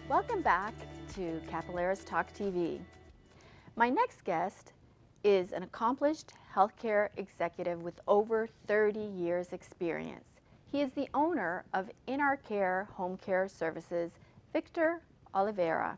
Welcome back to Kapeleris Talk TV. My next guest is an accomplished healthcare executive with over 30 years experience. He is the owner of In Our Care Home Care Services, Victor Oliveira.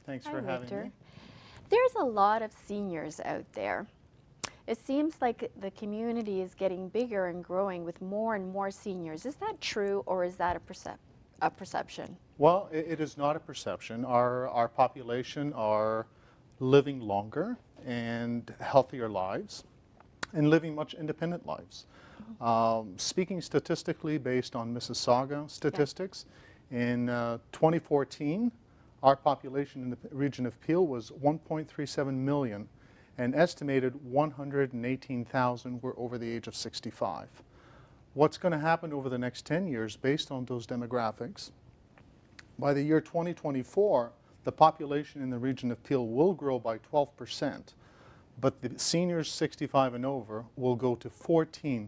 Thanks Hi, for having Victor. me. There's a lot of seniors out there. It seems like the community is getting bigger and growing with more and more seniors. Is that true, or is that a perception? Well, it is not a perception. Our population are living longer and healthier lives and living much independent lives. Speaking statistically based on Mississauga statistics, in 2014, our population in the region of Peel was 1.37 million, and estimated 118,000 were over the age of 65. What's going to happen over the next 10 years based on those demographics? By the year 2024, the population in the region of Peel will grow by 12%, but the seniors 65 and over will go to 14%.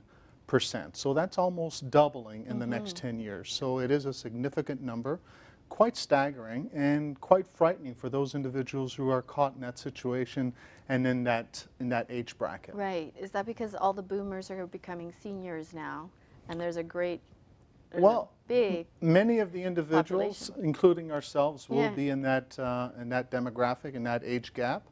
So that's almost doubling in the next 10 years. So it is a significant number, quite staggering and quite frightening for those individuals who are caught in that situation and in that age bracket. Right. Is that because all the boomers are becoming seniors now, and there's a big many of the individuals, including ourselves, will be in that demographic, in that age gap.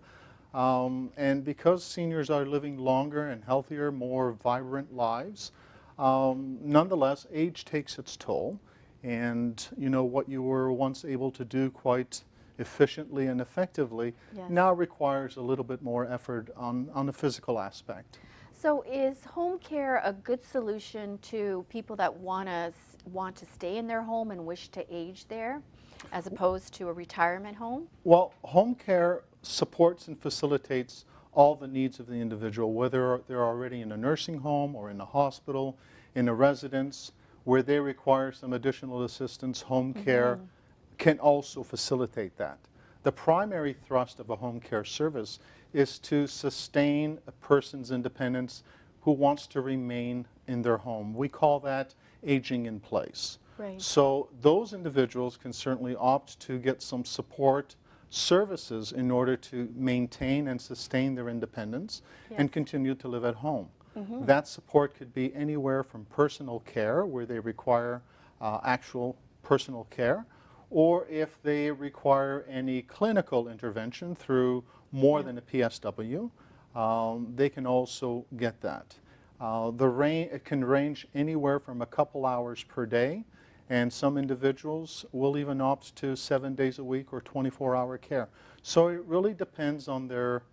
And because seniors are living longer and healthier, more vibrant lives, nonetheless, age takes its toll. And you know, what you were once able to do quite efficiently and effectively now requires a little bit more effort on the physical aspect. So is home care a good solution to people that want to stay in their home and wish to age there, as opposed to a retirement home? Well, home care supports and facilitates all the needs of the individual, whether they're already in a nursing home or in a hospital, in a residence, where they require some additional assistance. Home care can also facilitate that. The primary thrust of a home care service is to sustain a person's independence who wants to remain in their home. We call that aging in place. Right. So those individuals can certainly opt to get some support services in order to maintain and sustain their independence and continue to live at home. That support could be anywhere from personal care, where they require actual personal care, or if they require any clinical intervention through more than a PSW, they can also get that. It can range anywhere from a couple hours per day, and some individuals will even opt to 7 days a week or 24-hour care. So it really depends on their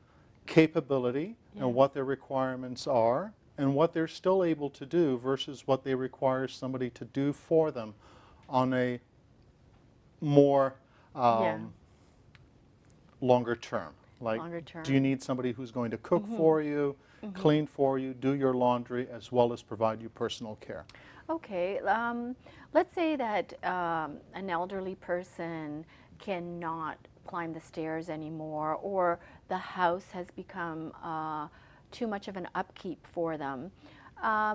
capability and what their requirements are and what they're still able to do versus what they require somebody to do for them on a more longer term. Like, do you need somebody who's going to cook for you, clean for you, do your laundry, as well as provide you personal care? Okay, let's say that an elderly person cannot climb the stairs anymore, or the house has become too much of an upkeep for them.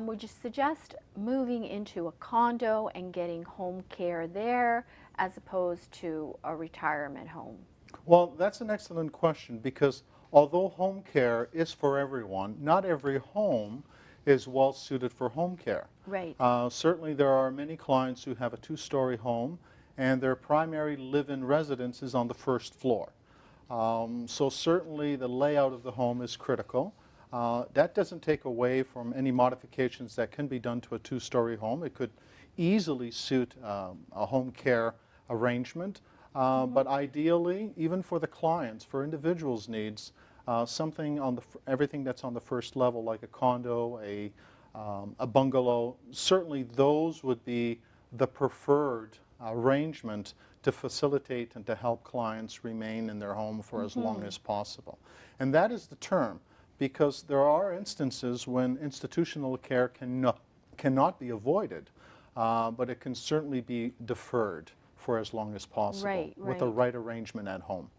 Would you suggest moving into a condo and getting home care there as opposed to a retirement home? Well, that's an excellent question, because although home care is for everyone, not every home is well suited for home care. Right. Certainly there are many clients who have a two-story home and their primary live-in residence is on the first floor. So certainly the layout of the home is critical. That doesn't take away from any modifications that can be done to a two-story home. It could easily suit a home care arrangement. But ideally, even for the clients, for individuals' needs, something on everything that's on the first level, like a condo, a bungalow, certainly those would be the preferred arrangement to facilitate and to help clients remain in their home for as long as possible. And that is the term, because there are instances when institutional care cannot be avoided, but it can certainly be deferred for as long as possible with the right arrangement at home.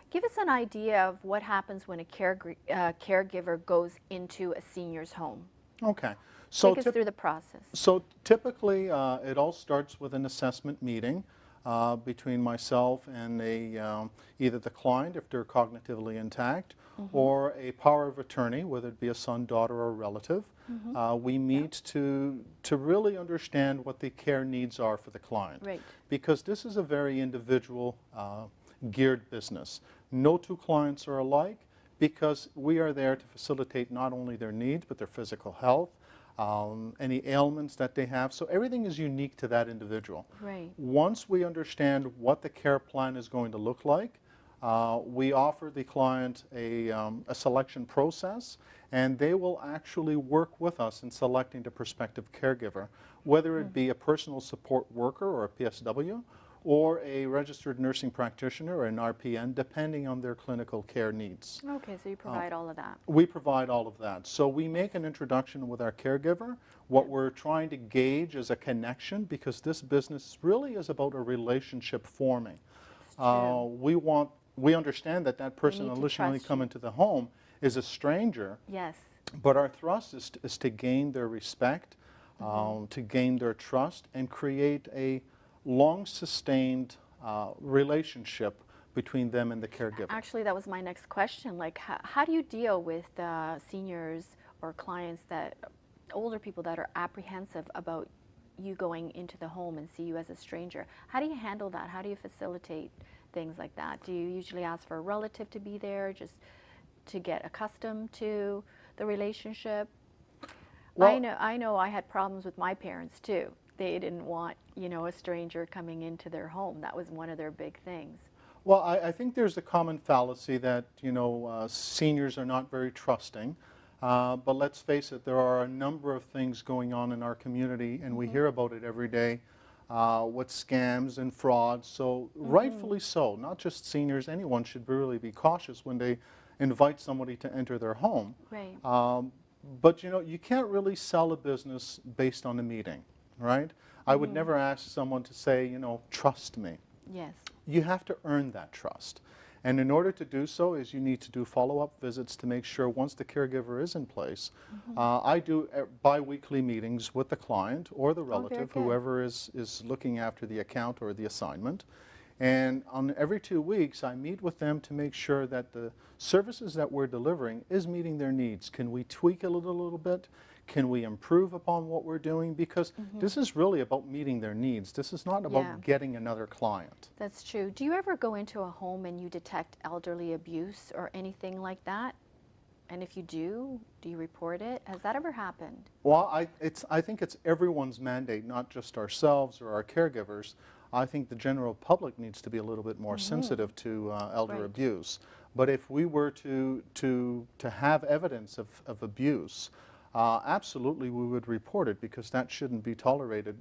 Give us an idea of what happens when a caregiver goes into a senior's home. Okay. So take us through the process. So typically it all starts with an assessment meeting. between myself and either the client if they're cognitively intact, or a power of attorney, whether it be a son, daughter, or relative. We meet to really understand what the care needs are for the client. Right. Because this is a very individual geared business. No two clients are alike, because we are there to facilitate not only their needs but their physical health, any ailments that they have. So everything is unique to that individual. Right. Once we understand what the care plan is going to look like, we offer the client a selection process, and they will actually work with us in selecting the prospective caregiver, whether it be a personal support worker or a PSW, or a registered nursing practitioner or an RPN, depending on their clinical care needs. Okay, so you provide all of that. We provide all of that. So we make an introduction with our caregiver. What we're trying to gauge is a connection, because this business really is about a relationship forming. We understand that that person need to initially trust come you. into the home is a stranger, Yes. but our thrust is to gain their respect, to gain their trust, and create a long-sustained relationship between them and the caregiver. Actually, that was my next question. Like, how do you deal with seniors or clients older people that are apprehensive about you going into the home and see you as a stranger? How do you handle that? How do you facilitate things like that? Do you usually ask for a relative to be there just to get accustomed to the relationship? Well, I know I had problems with my parents too. They didn't want, a stranger coming into their home. That was one of their big things. Well, I think there's a common fallacy that, seniors are not very trusting. But let's face it, there are a number of things going on in our community, and we hear about it every day with scams and frauds. So rightfully so, not just seniors, anyone should really be cautious when they invite somebody to enter their home. Right. But you can't really sell a business based on a meeting, right? I would never ask someone to say, trust me. Yes. You have to earn that trust. And in order to do so is you need to do follow-up visits to make sure once the caregiver is in place. I do bi-weekly meetings with the client or the relative, good. whoever is looking after the account or the assignment. And on every 2 weeks, I meet with them to make sure that the services that we're delivering is meeting their needs. Can we tweak a little bit? Can we improve upon what we're doing? Because this is really about meeting their needs. This is not about getting another client. That's true. Do you ever go into a home and you detect elderly abuse or anything like that? And if you do you report it? Has that ever happened? Well, I think it's everyone's mandate, not just ourselves or our caregivers. I think the general public needs to be a little bit more sensitive to elder abuse. But if we were to have evidence of abuse, absolutely we would report it, because that shouldn't be tolerated,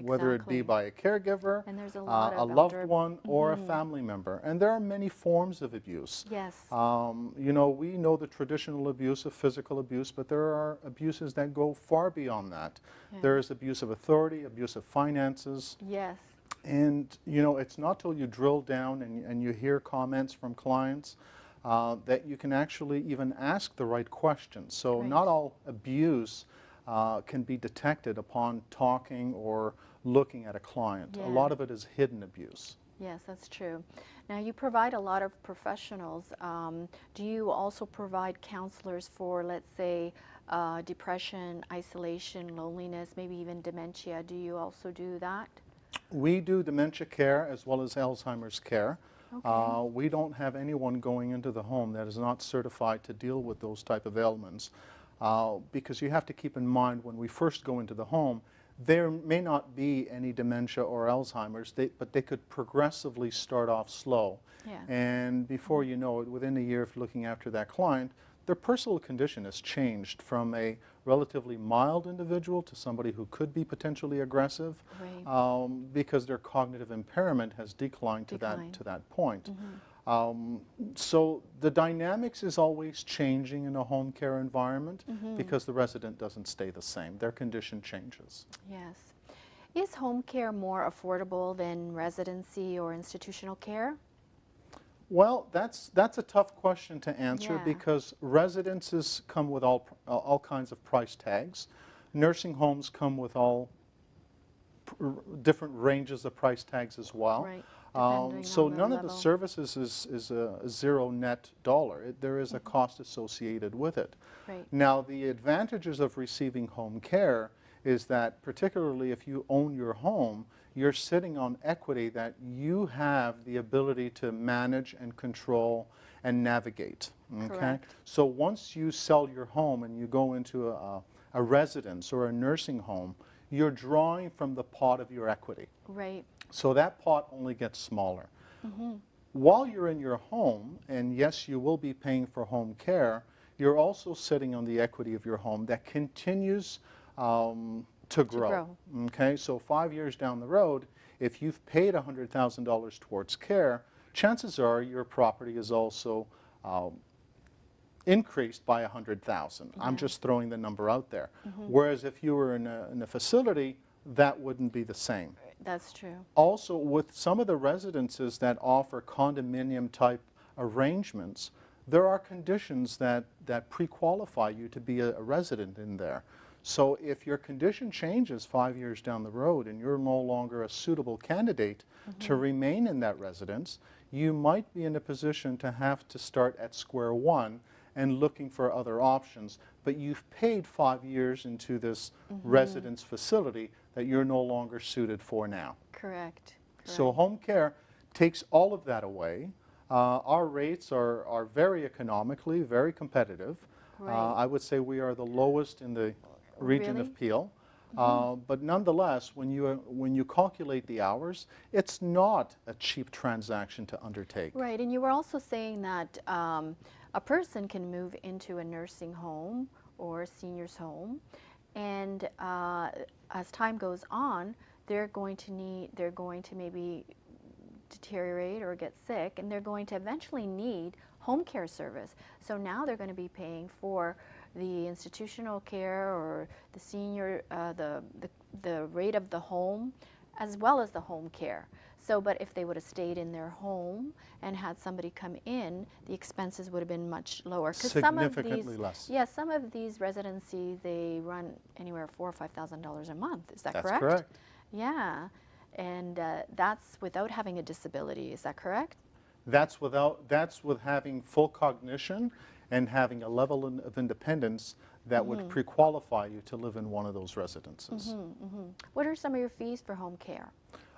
whether it be by a caregiver, And there's a lot of loved one, or a family member. And there are many forms of abuse. Yes. We know the traditional abuse of physical abuse, but there are abuses that go far beyond that. There is abuse of authority, abuse of finances. Yes. And it's not till you drill down and you hear comments from clients that you can actually even ask the right questions. So not all abuse can be detected upon talking or looking at a client. A lot of it is hidden abuse. Yes, that's true. Now, you provide a lot of professionals. Do you also provide counselors for, let's say, depression, isolation, loneliness, maybe even dementia? Do you also do that? We do dementia care as well as Alzheimer's care. We don't have anyone going into the home that is not certified to deal with those type of ailments, because you have to keep in mind when we first go into the home, there may not be any dementia or Alzheimer's, but they could progressively start off slow. And before you know it, within a year of looking after that client, their personal condition has changed from a relatively mild individual to somebody who could be potentially aggressive, because their cognitive impairment has declined to that point. So the dynamics is always changing in a home care environment, because the resident doesn't stay the same. Their condition changes. Yes. Is home care more affordable than residency or institutional care? Well, that's a tough question to answer, because residences come with all kinds of price tags. Nursing homes come with all different ranges of price tags as well. Right. Depending So on the none of the level. services is a zero net dollar. There is a cost associated with it. Right. Now, the advantages of receiving home care is that particularly if you own your home, you're sitting on equity that you have the ability to manage and control and navigate. Okay? Correct. So once you sell your home and you go into a residence or a nursing home, you're drawing from the pot of your equity. Right. So that pot only gets smaller. While you're in your home, and yes, you will be paying for home care, you're also sitting on the equity of your home that continues to grow. Okay, so 5 years down the road, if you've paid $100,000 towards care, chances are your property is also increased by 100,000. I'm just throwing the number out there. Whereas if you were in a facility, that wouldn't be the same. That's true. Also, with some of the residences that offer condominium type arrangements, there are conditions that pre-qualify you to be a resident in there. So if your condition changes 5 years down the road and you're no longer a suitable candidate to remain in that residence, you might be in a position to have to start at square one and looking for other options. But you've paid 5 years into this residence facility that you're no longer suited for now. Correct. So home care takes all of that away. Our rates are very economically, very competitive. Right. I would say we are the lowest in the region Really? of Peel. But nonetheless, when you calculate the hours, it's not a cheap transaction to undertake. Right, and you were also saying that a person can move into a nursing home or a senior's home, and as time goes on, they're going to maybe deteriorate or get sick, and they're going to eventually need home care service. So now they're going to be paying for the institutional care or the senior, the rate of the home, as well as the home care. So, but if they would have stayed in their home and had somebody come in, the expenses would have been much lower. 'Cause Significantly less. Yeah, some of these residencies, they run anywhere $4,000 or $5,000 a month. Is that correct? That's correct. Yeah, and that's without having a disability. Is that correct? That's with having full cognition and having a level of independence that would pre-qualify you to live in one of those residences. What are some of your fees for home care?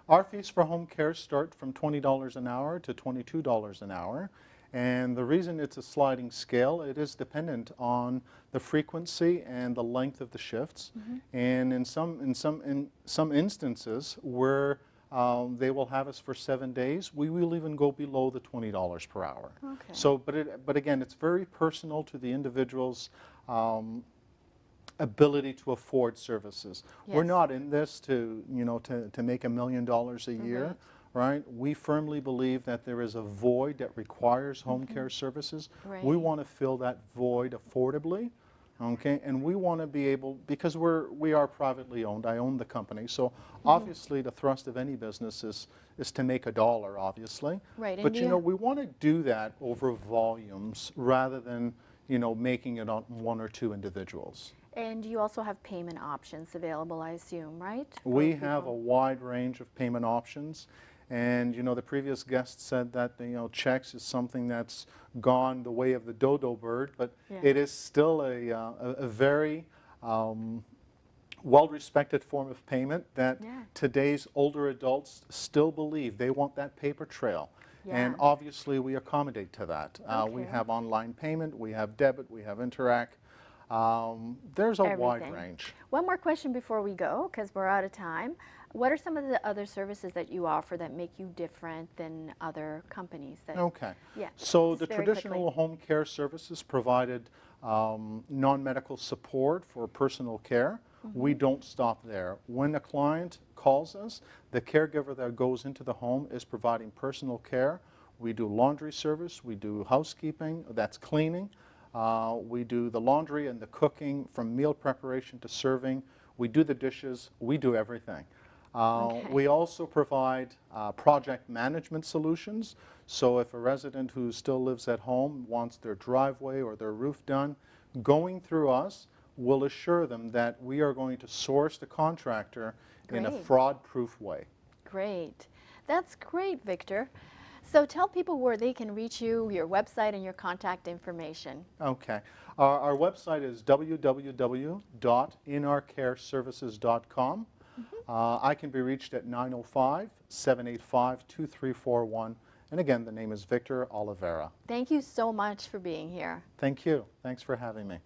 Our fees for home care start from $20 an hour to $22 an hour. And the reason it's a sliding scale, it is dependent on the frequency and the length of the shifts. And in some instances where they will have us for 7 days, we will even go below the $20 per hour. Okay. So, but again, it's very personal to the individual's ability to afford services. We're Yes. not in this to make $1 million a year, right? We firmly believe that there is a void that requires home care services. Right. We want to fill that void affordably. Okay, and we want to be able, because we are privately owned, I own the company, so obviously the thrust of any business is to make a dollar, obviously. Right, and But you- we want to do that over volumes rather than making it on one or two individuals. And you also have payment options available, I assume, right? for We have a people? wide range of payment options, and the previous guest said that checks is something that's gone the way of the dodo bird, but Yeah. it is still a very well-respected form of payment that Yeah. today's older adults still believe. They want that paper trail. And Yeah. obviously we accommodate to that. We Okay. have online payment, we have debit, we have Interac. There's a wide Everything. range. One more question before we go, because we're out of time. What are some of the other services that you offer that make you different than other companies? Okay. Yeah, So just the very traditional quickly. home care services provided non-medical support for personal care. We don't stop there. When a client calls us, the caregiver that goes into the home is providing personal care. We do laundry service, we do housekeeping, that's cleaning. We do the laundry and the cooking, from meal preparation to serving. We do the dishes, we do everything. Okay. We also provide project management solutions. So if a resident who still lives at home wants their driveway or their roof done, going through us will assure them that we are going to source the contractor in a Great. fraud-proof way. Great. That's great, Victor. So tell people where they can reach you, your website, and your contact information. Okay. Our website is www.inourcareservices.com. I can be reached at 905-785-2341. And again, the name is Victor Oliveira. Thank you so much for being here. Thank you. Thanks for having me.